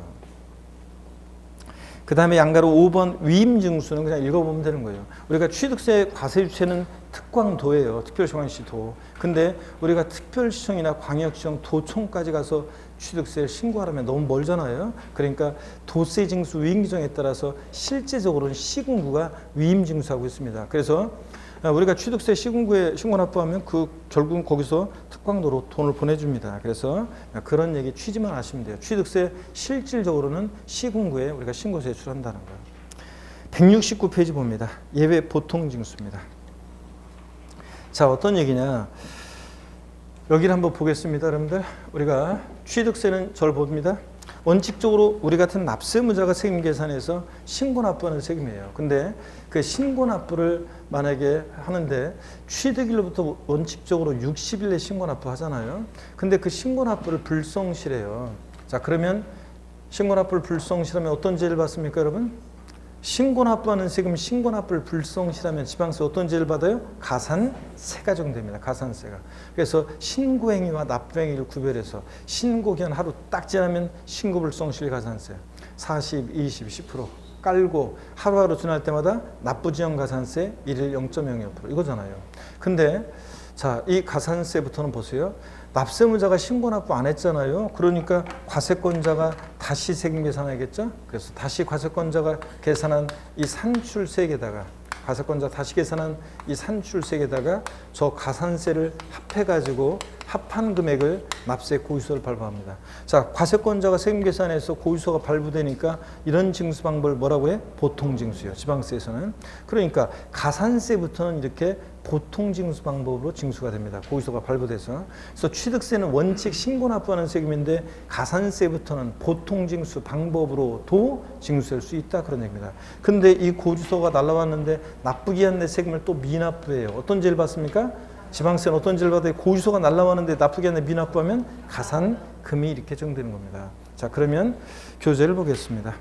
그 다음에 양가로 5번 위임증수는 그냥 읽어보면 되는 거예요. 우리가 취득세 과세 주체는 특광도예요. 특별시광시 도. 근데 우리가 특별시청이나 광역시청, 도청까지 가서 취득세를 신고하려면 너무 멀잖아요. 그러니까 도세징수 위임규정에 따라서 실제적으로는 시군구가 위임징수하고 있습니다. 그래서 우리가 취득세 시군구에 신고 납부하면 결국은 거기서 특광도로 돈을 보내줍니다. 그래서 그런 얘기 취지만 아시면 돼요. 취득세 실질적으로는 시군구에 우리가 신고 제출한다는 거예요. 169페이지 봅니다. 예외 보통징수입니다. 자, 어떤 얘기냐. 여기를 한번 보겠습니다. 여러분들 우리가 취득세는 절 봅니다. 원칙적으로 우리 같은 납세무자가 세금 계산해서 신고납부하는 세금이에요. 근데 그 신고납부를 만약에 하는데 취득일로부터 원칙적으로 60일 내 신고납부 하잖아요. 근데 그 신고납부를 불성실해요. 자, 그러면 신고납부를 불성실하면 어떤 죄를 받습니까, 여러분? 신고납부하는 세금 신고납부를 불성실하면 지방세 어떤 죄를 받아요? 가산세가 적용됩니다. 가산세가. 그래서 신고행위와 납부행위를 구별해서 신고기한 하루 딱 지나면 신고불성실 가산세 40, 20, 10% 깔고 하루하루 지날 때마다 납부지연 가산세 1일 0.02% 이거잖아요. 근데 자, 이 가산세부터는 보세요. 납세무자가 신고납부 안 했잖아요. 그러니까 과세권자가 다시 세금 계산하겠죠. 그래서 다시 과세권자가 계산한 이 산출세에다가 과세권자 다시 계산한 이 산출세에다가 저 가산세를 합해가지고 합한 금액을 납세 고의소를 발부합니다. 자, 과세권자가 세금 계산해서 고의소가 발부되니까 이런 징수 방법을 뭐라고 해? 보통징수요. 지방세에서는. 그러니까 가산세부터는 이렇게 보통징수 방법으로 징수가 됩니다. 고의소가 발부돼서. 그래서 취득세는 원칙 신고납부하는 세금인데 가산세부터는 보통징수 방법으로도 징수할 수 있다 그런 얘기입니다. 근데 이 고지서가 날라왔는데 납부기 한 내 세금을 또 미납부해요. 어떤 죄를 받습니까? 지방세는 어떤 죄를 받아요? 고지서가 날라왔는데 납부기 한 내 미납부하면 가산금이 이렇게 적용되는 겁니다. 자, 그러면 교재를 보겠습니다.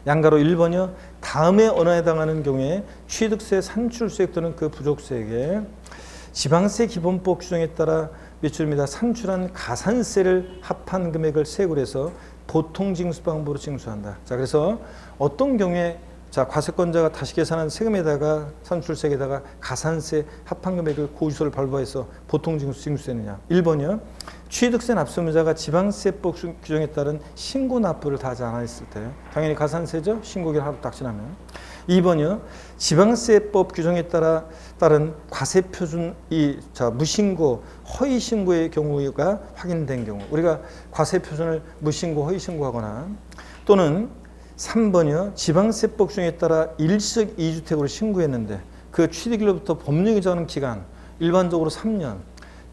양가로 1번이요. 다음에 언어에 해당하는 경우에 취득세, 산출수액 또는 그 부족세액에 지방세 기본법 규정에 따라 밑줄입니다. 산출한 가산세를 합한 금액을 세액으로 해서 보통징수 방법으로 징수한다. 자, 그래서 어떤 경우에 자, 과세권자가 다시 계산한 세금에다가 산출세액에다가 가산세 합한 금액을 고의소를 발부해서 보통징수 징수되느냐. 1번이요. 취득세 납세무자가 지방세법 규정에 따른 신고 납부를 다 하지 않았을 때 당연히 가산세죠. 신고기를 하루 딱 지나면. 2번이요. 지방세법 규정에 따른 과세표준 무신고, 허위신고의 경우가 확인된 경우 우리가 과세표준을 무신고, 허위신고하거나 또는 3번이요. 지방세법 규정에 따라 일시적 2주택으로 신고했는데 그 취득일로부터 법령이 정하는 기간 일반적으로 3년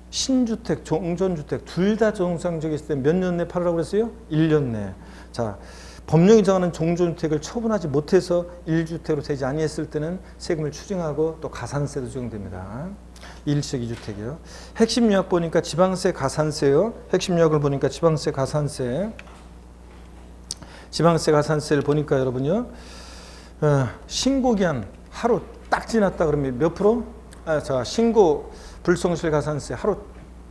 신주택, 종전주택 둘 다 정상적이었을 때 몇 년 내 팔으라고 그랬어요? 1년 내. 자, 법령이 정하는 종전주택을 처분하지 못해서 1주택으로 되지 아니했을 때는 세금을 추징하고 또 가산세도 적용됩니다. 일시적 2주택이요. 핵심 요약 보니까 지방세 가산세요. 핵심 요약을 보니까 지방세 가산세. 지방세 가산세를 보니까 여러분요. 신고기한 하루 딱 지났다 그러면 몇 프로? 자, 신고 불성실 가산세 하루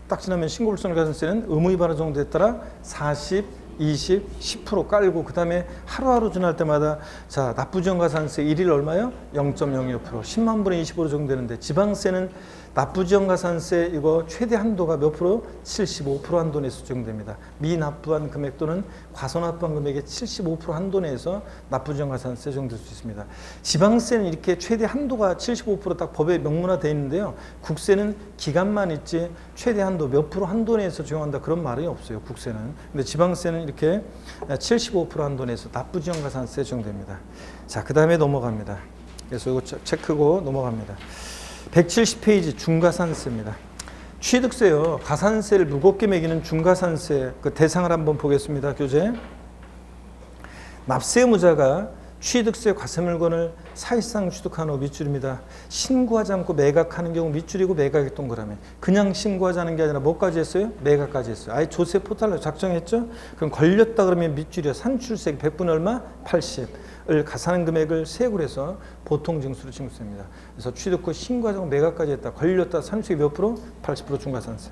딱 지나면 신고 불성실 가산세는 의무 위반으로 적용됐더라 40, 20, 10% 깔고 그 다음에 하루하루 지날 때마다 자 납부지연 가산세 1일 얼마요? 0.02%, 10만 분의 20으로 적용되는데 지방세는 납부지연 가산세 이거 최대 한도가 몇 프로? 75% 한도 내에서 적용됩니다. 미납부한 금액 또는 과소납부한 금액의 75% 한도 내에서 납부지연 가산세 적용될 수 있습니다. 지방세는 이렇게 최대 한도가 75% 딱 법에 명문화되어 있는데요. 국세는 기간만 있지 최대 한도 몇 프로 한도 내에서 적용한다 그런 말이 없어요. 국세는. 근데 지방세는 이렇게 75% 한도 내에서 납부지연 가산세 적용됩니다. 자, 그 다음에 넘어갑니다. 그래서 이거 체크고 넘어갑니다. 170페이지 중과산세입니다. 취득세요. 가산세를 무겁게 매기는 중과산세 그 대상을 한번 보겠습니다. 교재. 납세무자가 취득세 과세물건을 사실상 취득한 후 밑줄입니다. 신고하지 않고 매각하는 경우 밑줄이고 매각이 동그라미. 그냥 신고하지 않은 게 아니라 뭐까지 했어요? 매각까지 했어요. 아예 조세 포탈로 작성했죠? 그럼 걸렸다 그러면 밑줄이요. 산출세액 100분의 얼마? 80을 가산한 금액을 세액으로 해서 보통징수로 징수됩니다. 그래서 취득 후 신고하지 않고 매각까지 했다. 걸렸다 산출세액 몇 프로? 80% 중과산세.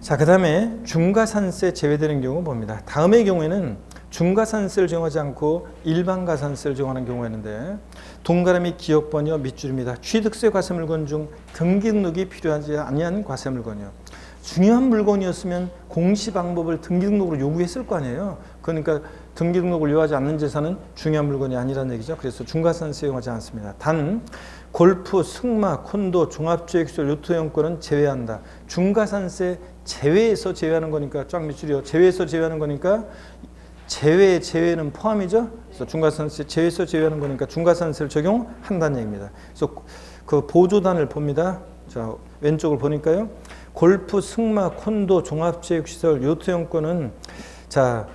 자, 그 다음에 중과산세 제외되는 경우 봅니다. 다음의 경우에는 중과산세를 적용하지 않고 일반 가산세를 적용하는 경우가 있는데 동그라미 기억번이요 밑줄입니다. 취득세 과세물건 중 등기등록이 필요하지 아니한 과세물건이요. 중요한 물건이었으면 공시 방법을 등기등록으로 요구했을 거 아니에요. 그러니까 등기등록을 요하지 않는 재산은 중요한 물건이 아니라는 얘기죠. 그래서 중과산세 이용하지 않습니다. 단 골프, 승마, 콘도, 종합주택시설, 요토이용권은 제외한다. 중과산세 제외해서 제외하는 거니까 쫙 밑줄이요. 제외해서 제외하는 거니까 제외는 포함이죠. 그래서 중과산세 제외해서 제외하는 거니까 중과산세를 적용한다는 얘기입니다. 그래서 그 보조단을 봅니다. 자, 왼쪽을 보니까요. 골프, 승마, 콘도, 종합체육시설, 요트용권은 자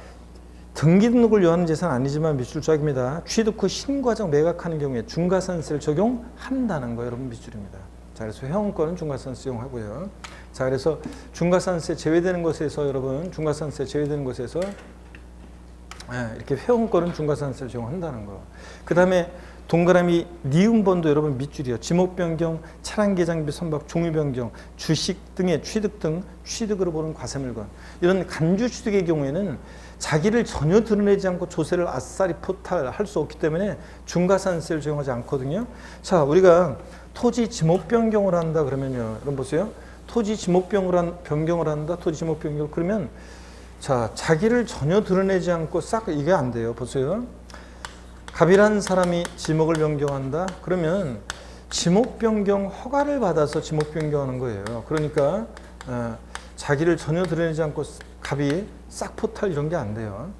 등기 등록을 요하는 재산 아니지만 밑줄짝입니다. 취득 후 신과정 매각하는 경우에 중과산세를 적용한다는 거예요. 여러분 밑줄입니다. 자 그래서 회원권은 중과산세 적용하고요. 자 그래서 중과산세 제외되는 것에서 여러분 중과산세 제외되는 것에서 이렇게 회원권은 중과산세를 적용한다는 거. 그 다음에 동그라미 니은번도 여러분 밑줄이요. 지목 변경, 차량 개장비 선박, 종유 변경, 주식 등의 취득 등 취득으로 보는 과세물건. 이런 간주 취득의 경우에는 자기를 전혀 드러내지 않고 조세를 아싸리 포탈할 수 없기 때문에 중과산세를 적용하지 않거든요. 자, 우리가 토지 지목 변경을 한다 그러면요. 여러분 보세요. 토지 지목 변경을 한다. 토지 지목 변경 그러면 자, 자기를 전혀 드러내지 않고 싹 이게 안 돼요. 보세요. 갑이라는 사람이 지목을 변경한다. 그러면 지목 변경 허가를 받아서 지목 변경하는 거예요. 그러니까 자기를 전혀 드러내지 않고 갑이 싹 포탈 이런 게 안 돼요.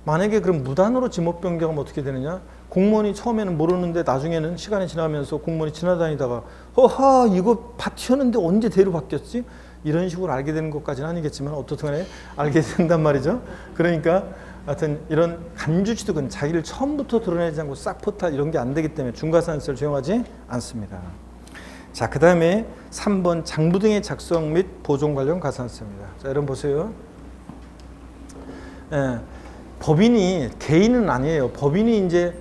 만약에 그럼 무단으로 지목 변경하면 어떻게 되느냐? 공무원이 처음에는 모르는데 나중에는 시간이 지나면서 공무원이 지나다니다가 허하 이거 밭이었는데 언제 대로 바뀌었지? 이런 식으로 알게 되는 것까지는 아니겠지만 어떻든 간에 알게 된단 말이죠. 그러니까 하여튼 이런 간주 취득은 자기를 처음부터 드러내지 않고 싹 포탈 이런 게 안 되기 때문에 중과산세를 적용하지 않습니다. 자, 그 다음에 3번 장부 등의 작성 및 보존 관련 과산세입니다. 자, 여러분 보세요. 법인이 개인은 아니에요. 법인이 이제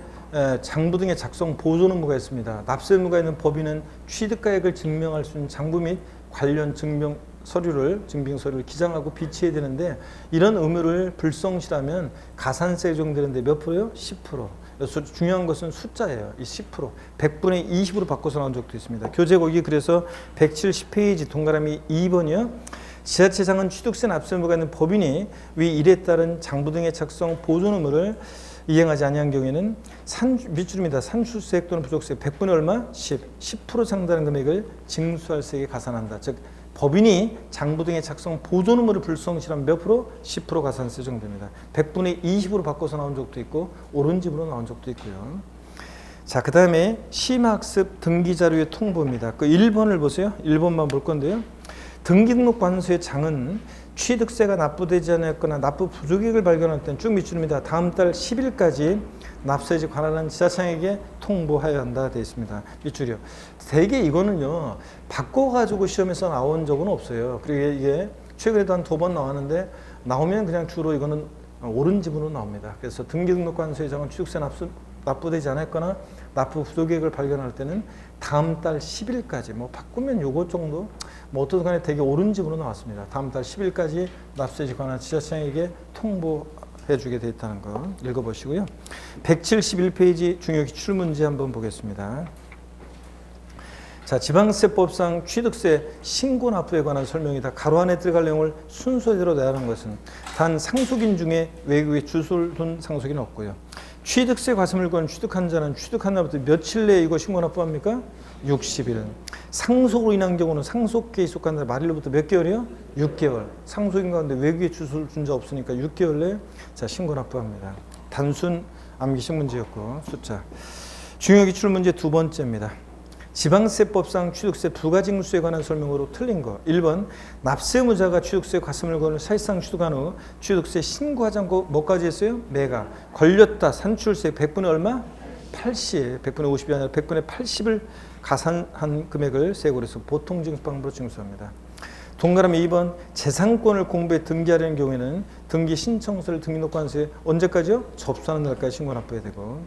장부 등의 작성 보존 의무가 있습니다. 납세 의무가 있는 법인은 취득가액을 증명할 수 있는 장부 및 관련 증빙 서류를 기장하고 비치해야 되는데 이런 의무를 불성실하면 가산세 적용되는데 몇 프로요? 10%. 중요한 것은 숫자예요. 이 10%. 100분의 20으로 바꿔서 나온 적도 있습니다. 교재곡이 그래서 170페이지 동그라미 2번이요. 지자체장은 취득세 납세 의무가 있는 법인이 위 1에 따른 장부 등의 작성 보존 의무를 이행하지 아니한 경우에는 밑줄입니다. 산출세액 또는 부족세 100분의 얼마? 10% 상당한 금액을 징수할 세액에 가산한다. 즉 법인이 장부 등의 작성 보존 의무를 불성실하면 몇 프로? 10% 가산세 적용됩니다. 100분의 20으로 바꿔서 나온 적도 있고 옳은 집으로 나온 적도 있고요. 자, 그 다음에 심학습 등기자료의 통보입니다. 그 1번을 보세요. 1번만 볼 건데요. 등기등록관서의 장은 취득세가 납부되지 않았거나 납부 부족액을 발견할 때는 쭉 밑줄입니다. 다음 달 10일까지 납세지 관할한 지자청에게 통보해야 한다 되어 있습니다. 밑줄이요. 대개 이거는요. 바꿔가지고 시험에서 나온 적은 없어요. 그리고 이게 최근에도 한 2번 나왔는데 나오면 그냥 주로 이거는 옳은 지문으로 나옵니다. 그래서 등기등록관서의 장은 취득세 납부되지 않았거나 납부 부족액을 발견할 때는 다음 달 10일까지 뭐 바꾸면 요거 정도 뭐 어떻든 간에 되게 옳은 집으로 나왔습니다. 다음 달 10일까지 납세지 관한 지자청에게 통보해 주게 되어 있다는 거 읽어보시고요. 171페이지 중요 기출문제 한번 보겠습니다. 자, 지방세법상 취득세 신고 납부에 관한 설명이다. 가로 안에 들어갈 내용을 순서대로 내라는 것은 단 상속인 중에 외국에 주소를 둔 상속인은 없고요. 취득세 과세물건 취득한 자는 취득한 날부터 며칠 내에 이거 신고 납부합니까? 60일. 상속으로 인한 경우는 상속계에 속한 날 말일로부터 몇 개월이요? 6개월. 상속인 가운데 외국에 주소를 준 자 없으니까 6개월 내에 자 신고 납부합니다. 단순 암기식 문제였고 숫자. 중요 기출 문제 두 번째입니다. 지방세법상 취득세 부가징수에 관한 설명으로 틀린 거. 1번 납세의무자가 취득세 과세물건을 사실상 취득한 후 취득세 신고하지 않고 뭐까지 했어요? 매각. 걸렸다. 산출세 100분의 얼마? 80. 100분의 50이 아니라 100분의 80을 가산한 금액을 세액으로 해서 보통징수 방법으로 징수합니다. 동그라미 2번 재산권을 공부해 등기하려는 경우에는 등기 신청서를 등기등록관서에 언제까지요? 접수하는 날까지 신고 납부해야 되고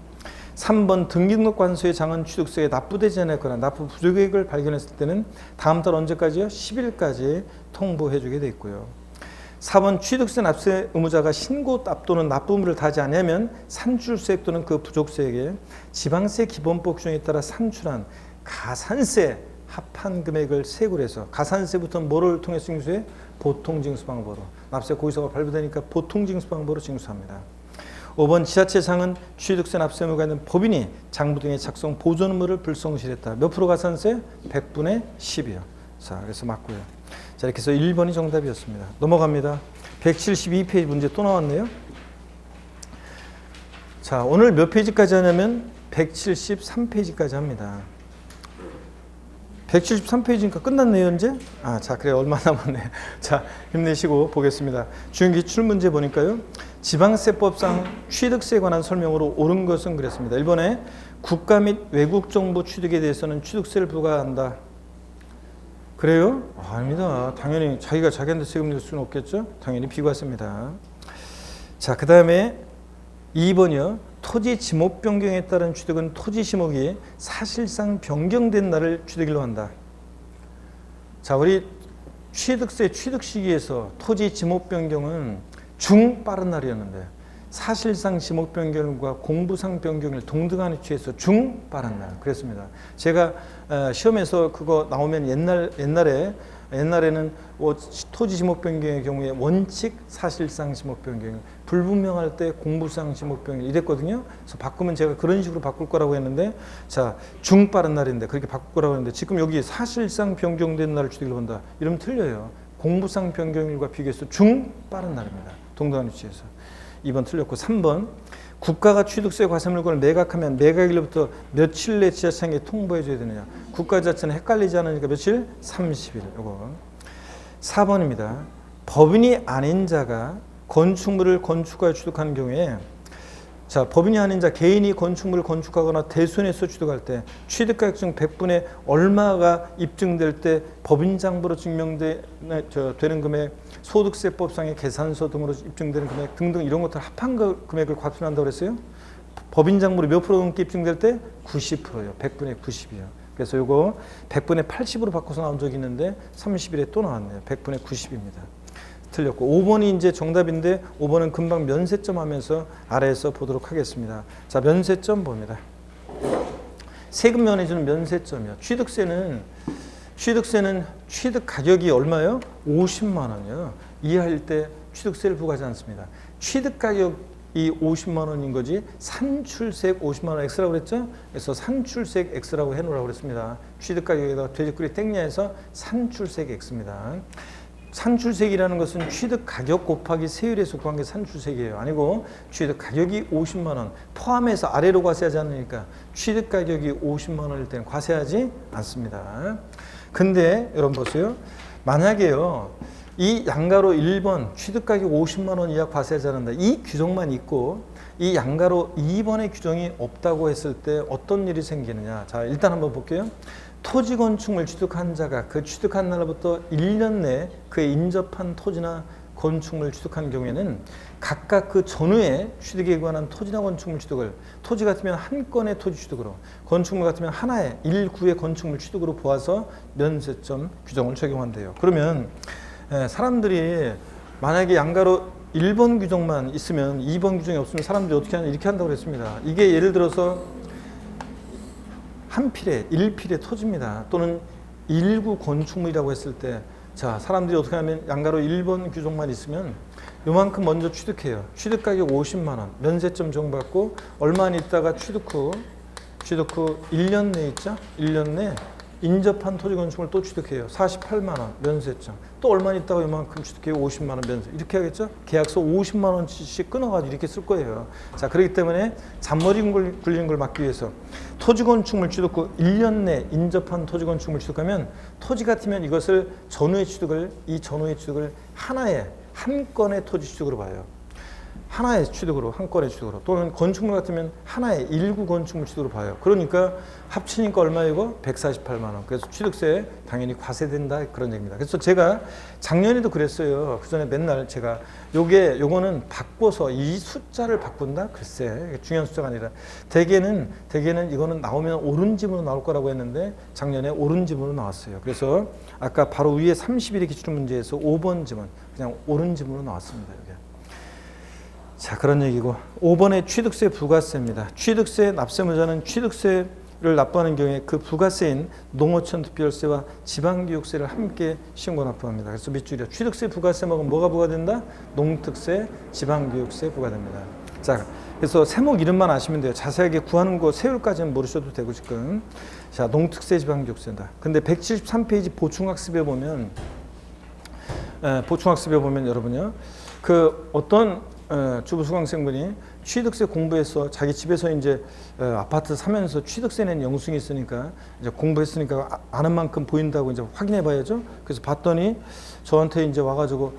3번 등기등록관서의 장은 취득세에 납부되지 않았거나 납부 부족액을 발견했을 때는 다음 달 언제까지요? 10일까지 통보해 주게 돼 있고요. 4번 취득세 납세 의무자가 신고 또는 납부 의무를 다하지 않으면 산출세액 또는 그 부족세액에 지방세 기본법 규정에 따라 산출한 가산세 합한 금액을 세액으로 해서 가산세부터 뭐를 통해서 징수해? 보통징수 방법으로. 납세 고의서가 발부되니까 보통징수 방법으로 징수합니다. 5번 지자체장은 취득세 납세 의무가 있는 법인이 장부 등의 작성 보존 의무를 불성실했다. 몇 프로 가산세? 100분의 10이요. 자, 그래서 맞고요. 자, 이렇게 해서 1번이 정답이었습니다. 넘어갑니다. 172페이지 문제 또 나왔네요. 자, 오늘 몇 페이지까지 하냐면 173페이지까지 합니다. 173페이지니까 끝났네요, 이제? 자, 그래, 얼마 남았네. 자, 힘내시고 보겠습니다. 중기 기출문제 보니까요. 지방세법상 취득세에 관한 설명으로 옳은 것은 그랬습니다. 1번에 국가 및 외국 정부 취득에 대해서는 취득세를 부과한다. 그래요? 아닙니다. 당연히 자기가 자기한테 세금 낼 수는 없겠죠? 당연히 비과세입니다. 자, 그 다음에 2번이요. 토지 지목 변경에 따른 취득은 토지 지목이 사실상 변경된 날을 취득일로 한다. 자, 우리 취득세 취득 시기에서 토지 지목 변경은 중 빠른 날이었는데 사실상 지목 변경과 공부상 변경을 동등한 위치에서 중 빠른 날 그랬습니다. 제가 시험에서 그거 나오면 옛날에는 토지 지목 변경의 경우에 원칙 사실상 지목 변경, 불분명할 때 공부상 지목 변경 이랬거든요. 그래서 바꾸면 제가 그런 식으로 바꿀 거라고 했는데, 자, 중 빠른 날인데 그렇게 바꿀 거라고 했는데 지금 여기 사실상 변경된 날을 취득을 본다. 이러면 틀려요. 공부상 변경일과 비교해서 중 빠른 날입니다. 동등한 위치에서. 2번 틀렸고 3번 국가가 취득세 과세물건을 매각하면 매각일로부터 며칠 내 지자체에 통보해 줘야 되느냐. 국가 자체는 헷갈리지 않으니까 며칠? 30일. 요거. 4번입니다. 법인이 아닌 자가 건축물을 건축하여 취득하는 경우에, 자, 법인이 아닌 자 개인이 건축물을 건축하거나 대손해서 취득할 때 취득가격 중 100분의 얼마가 입증될 때 법인장부로 증명되는 금액, 소득세법상의 계산서 등으로 입증되는 금액 등등 이런 것들 합한 금액을 과세한다고 그랬어요. 법인장부로 몇 프로 넘게 입증될 때 90%요. 100분의 90이요. 그래서 요거 100분의 80으로 바꿔서 나온 적이 있는데 30일에 또 나왔네요. 100분의 90입니다. 틀렸고 5번이 이제 정답인데 5번은 금방 면세점 하면서 아래에서 보도록 하겠습니다. 자, 면세점 봅니다. 세금 면해주는 면세점이요. 취득세는 취득 가격이 얼마요? 50만 원이요. 이하일 때 취득세를 부과하지 않습니다. 취득 가격이 50만 원인 거지 산출세액 50만 원 X라고 그랬죠? 그래서 산출세액 X라고 해놓으라고 그랬습니다. 취득 가격에다가 돼지꼬리 땡냐해서 산출세액 X입니다. 산출세액이라는 것은 취득 가격 곱하기 세율에서 구한 게 산출세액이에요. 아니고 취득 가격이 50만 원 포함해서 아래로 과세하지 않으니까 취득 가격이 50만 원일 때는 과세하지 않습니다. 근데 여러분 보세요. 만약에요. 이 양가로 1번 취득 가격 50만 원 이하 과세하지 않는다. 이 규정만 있고 이 양가로 2번의 규정이 없다고 했을 때 어떤 일이 생기느냐. 자, 일단 한번 볼게요. 토지 건축물 취득한 자가 그 취득한 날부터 1년 내에 그에 인접한 토지나 건축물 취득한 경우에는 각각 그 전후에 취득에 관한 토지나 건축물 취득을, 토지 같으면 한 건의 토지 취득으로, 건축물 같으면 하나의 1구의 건축물 취득으로 보아서 면세점 규정을 적용한대요. 그러면 사람들이 만약에 양가로 1번 규정만 있으면 2번 규정이 없으면 사람들이 어떻게 하냐 이렇게 한다고 그랬습니다. 이게 예를 들어서 한 필에 1필의 토지입니다. 또는 1구 건축물이라고 했을 때, 자, 사람들이 어떻게 하면 양가로 1번 규정만 있으면 요만큼 먼저 취득해요. 취득 가격 50만 원 면세점 적용받고 얼마 안 있다가 취득 후 1년 내에 있죠? 1년 내 인접한 토지 건축물 또 취득해요. 48만 원 면세점. 또 얼마 있다가 이만큼 취득해요. 50만 원 면세. 이렇게 하겠죠? 계약서 50만 원씩 끊어가지고 이렇게 쓸 거예요. 자, 그렇기 때문에 잔머리 굴리는 걸 막기 위해서 토지 건축물 취득 후 1년 내 인접한 토지 건축물 취득하면 토지 같으면 이것을 전후의 취득을 하나의 한 건의 토지 취득으로 봐요. 하나의 취득으로, 한 건의 취득으로, 또는 건축물 같으면 하나의 1구 건축물 취득으로 봐요. 그러니까 합치니까 얼마이고? 148만 원. 그래서 취득세 당연히 과세된다 그런 얘기입니다. 그래서 제가 작년에도 그랬어요. 그 전에 맨날 제가 요거는 바꿔서 이 숫자를 바꾼다? 글쎄, 중요한 숫자가 아니라 대개는 이거는 나오면 옳은 지문으로 나올 거라고 했는데 작년에 옳은 지문으로 나왔어요. 그래서 아까 바로 위에 31의 기출문제에서 5번 지문 그냥 옳은 지문으로 나왔습니다. 여기. 자, 그런 얘기고 5번의 취득세 부가세입니다. 취득세 납세무자는 취득세를 납부하는 경우에 그 부가세인 농어촌 특별세와 지방교육세를 함께 신고 납부합니다. 그래서 밑줄이요. 취득세 부가세 먹으면 뭐가 부과된다? 농특세, 지방교육세 부과됩니다. 자, 그래서 세목 이름만 아시면 돼요. 자세하게 구하는 거 세율까지는 모르셔도 되고 지금. 자, 농특세, 지방교육세다. 근데 173페이지 보충학습에 보면 여러분요. 그 어떤 주부 수강생분이 취득세 공부해서 자기 집에서 이제 아파트 사면서 취득세 낸 영수증이 있으니까 이제 공부했으니까 아는 만큼 보인다고 이제 확인해 봐야죠. 그래서 봤더니 저한테 이제 와가지고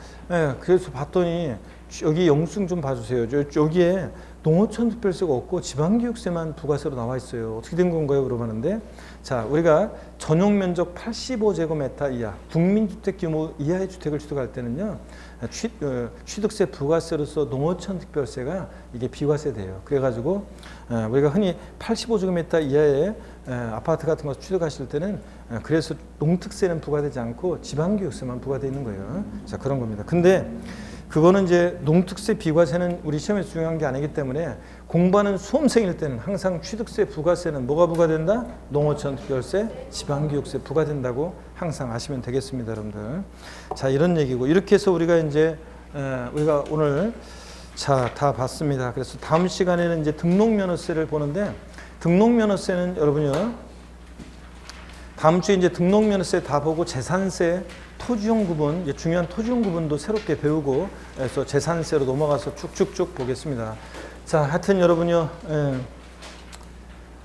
그래서 봤더니 여기 영수증 좀 봐주세요. 여기에 농어촌 특별세가 없고 지방교육세만 부가세로 나와 있어요. 어떻게 된 건가요? 물어봤는데, 자, 우리가 전용 면적 85제곱미터 이하, 국민주택 규모 이하의 주택을 취득할 때는요, 취득세 부가세로서 농어촌 특별세가 이게 비과세돼요. 그래가지고 우리가 흔히 85제곱미터 이하의 아파트 같은 거 취득하실 때는 그래서 농특세는 부과되지 않고 지방교육세만 부과되어 있는 거예요. 자, 그런 겁니다. 근데 그거는 이제 농특세 비과세는 우리 시험에서 중요한 게 아니기 때문에 공부하는 수험생일 때는 항상 취득세 부가세는 뭐가 부과된다? 농어촌 특별세, 지방교육세 부과된다고 항상 아시면 되겠습니다, 여러분들. 자, 이런 얘기고 이렇게 해서 우리가 이제 우리가 오늘 자, 다 봤습니다. 그래서 다음 시간에는 이제 등록면허세를 보는데 등록면허세는 여러분요. 다음 주에 이제 등록면허세 다 보고 재산세 토지용 구분, 이제 중요한 토지용 구분도 새롭게 배우고 해서 재산세로 넘어가서 쭉쭉쭉 보겠습니다. 자, 하여튼 여러분요,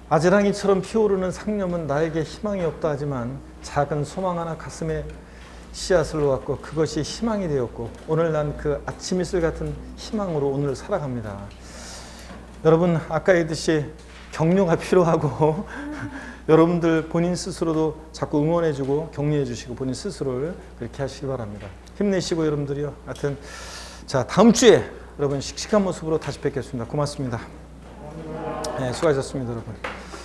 아지랑이처럼 피어오르는 상념은 나에게 희망이 없다 하지만 작은 소망 하나 가슴에 씨앗을 놓았고 그것이 희망이 되었고 오늘 난 그 아침 이슬 같은 희망으로 오늘 살아갑니다. 여러분, 아까 얘기했듯이 격려가 필요하고 여러분들 본인 스스로도 자꾸 응원해주고 격려해주시고 본인 스스로를 그렇게 하시기 바랍니다. 힘내시고 여러분들이요. 하여튼 자, 다음 주에 여러분 씩씩한 모습으로 다시 뵙겠습니다. 고맙습니다. 네, 수고하셨습니다, 여러분.